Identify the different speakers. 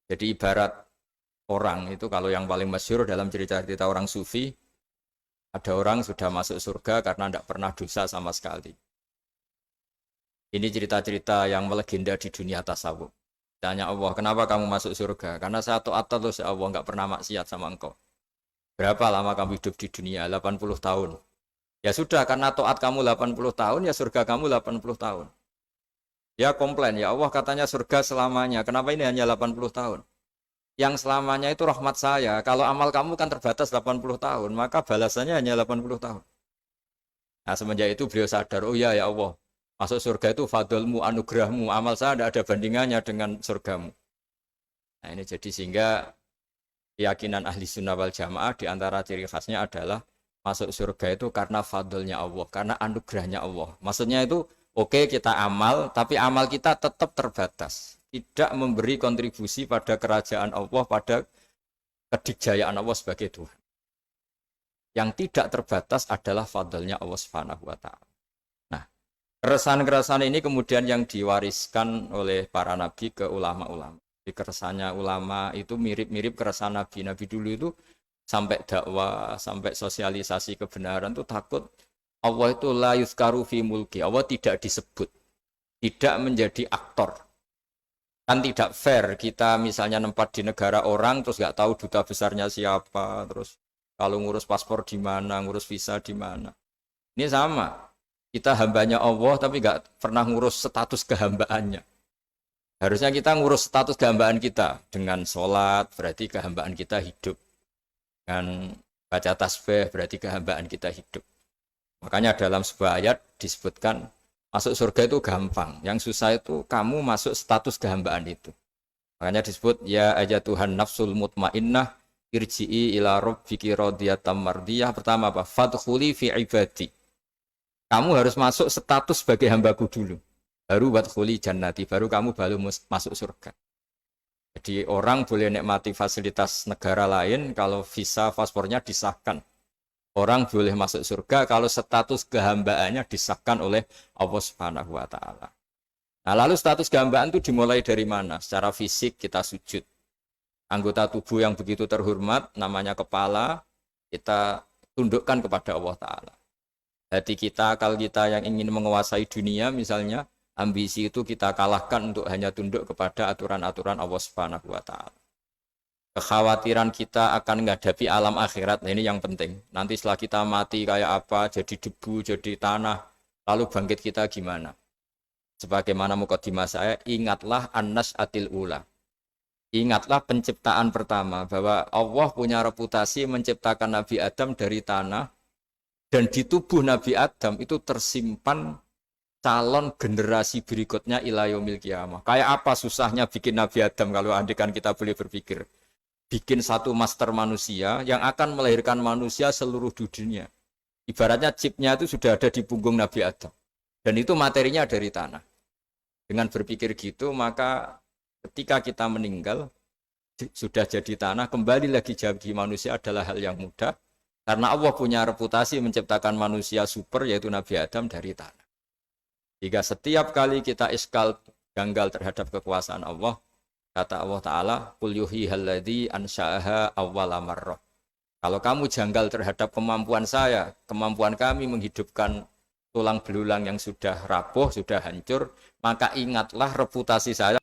Speaker 1: Jadi ibarat orang itu kalau yang paling masyhur dalam cerita-cerita orang sufi, ada orang sudah masuk surga karena tidak pernah dosa sama sekali. Ini cerita-cerita yang melegenda di dunia tasawuf. Tanya Allah, kenapa kamu masuk surga? Karena saya taat terus ya Allah, nggak pernah maksiat sama engkau. Berapa lama kamu hidup di dunia? 80 tahun. Ya sudah, karena taat kamu 80 tahun, ya surga kamu 80 tahun. Ya komplain, ya Allah katanya surga selamanya. Kenapa ini hanya 80 tahun? Yang selamanya itu rahmat saya. Kalau amal kamu kan terbatas 80 tahun, maka balasannya hanya 80 tahun. Nah semenjak itu beliau sadar, oh ya Allah, masuk surga itu fadlmu, anugerahmu, amal saya tidak ada bandingannya dengan surgamu. Nah ini jadi sehingga keyakinan ahli sunnah wal jamaah diantara ciri khasnya adalah masuk surga itu karena fadlnya Allah, karena anugerahnya Allah. Maksudnya itu oke kita amal, tapi amal kita tetap terbatas. Tidak memberi kontribusi pada kerajaan Allah, pada kedikjayaan Allah sebagai Tuhan. Yang tidak terbatas adalah fadlnya Allah Subhanahu wa Ta'ala. Nah, keresahan-keresahan ini kemudian yang diwariskan oleh para nabi ke ulama-ulama. Di keresahannya ulama itu mirip-mirip keresahan nabi. Nabi dulu itu sampai dakwah, sampai sosialisasi kebenaran itu takut Allah itu la yuzkaru fi mulki. Allah tidak disebut, tidak menjadi aktor. Kan tidak fair kita misalnya nempat di negara orang terus nggak tahu duta besarnya siapa, terus kalau ngurus paspor di mana, ngurus visa di mana. Ini sama, kita hambanya Allah tapi nggak pernah ngurus status kehambaannya. Harusnya kita ngurus status kehambaan kita dengan sholat, berarti kehambaan kita hidup. Dengan baca tasbih berarti kehambaan kita hidup. Makanya dalam sebuah ayat disebutkan masuk surga itu gampang, yang susah itu kamu masuk status kehambaan itu. Makanya disebut ya aja Tuhan nafsul mutmainnah irji'i ila rabbiki radiyatan mardiyah. Pertama apa? Fadkhuli fi ibadi. Kamu harus masuk status sebagai hambaku dulu. Baru wadkhuli jannati, baru kamu masuk surga. Jadi orang boleh nikmati fasilitas negara lain kalau visa paspornya disahkan. Orang boleh masuk surga kalau status kehambaannya disahkan oleh Allah Subhanahu wa Ta'ala. Nah, lalu status kehambaan itu dimulai dari mana? Secara fisik kita sujud. Anggota tubuh yang begitu terhormat, namanya kepala, kita tundukkan kepada Allah Ta'ala. Hati kita, akal kita yang ingin menguasai dunia misalnya, ambisi itu kita kalahkan untuk hanya tunduk kepada aturan-aturan Allah Subhanahu wa Ta'ala. Kekhawatiran kita akan menghadapi alam akhirat, nah ini yang penting. Nanti setelah kita mati kayak apa, jadi debu, jadi tanah, lalu bangkit kita gimana? Sebagaimana mukadimah saya, ingatlah an-nas atil ula. Ingatlah penciptaan pertama, bahwa Allah punya reputasi menciptakan Nabi Adam dari tanah, dan di tubuh Nabi Adam itu tersimpan calon generasi berikutnya ila yaumil qiyamah. Kayak apa susahnya bikin Nabi Adam kalau andikan kita boleh berpikir. Bikin satu master manusia yang akan melahirkan manusia seluruh dunia. Ibaratnya chipnya itu sudah ada di punggung Nabi Adam. Dan itu materinya dari tanah. Dengan berpikir gitu, maka ketika kita meninggal, sudah jadi tanah, kembali lagi jadi manusia adalah hal yang mudah. Karena Allah punya reputasi menciptakan manusia super, yaitu Nabi Adam dari tanah. Jika setiap kali kita iskal janggal terhadap kekuasaan Allah, kata Allah Ta'ala, Qul yuhyihalladzi ansha'aha awwala marrah. Kalau kamu janggal terhadap kemampuan saya, kemampuan kami menghidupkan tulang belulang yang sudah rapuh, sudah hancur, maka ingatlah reputasi saya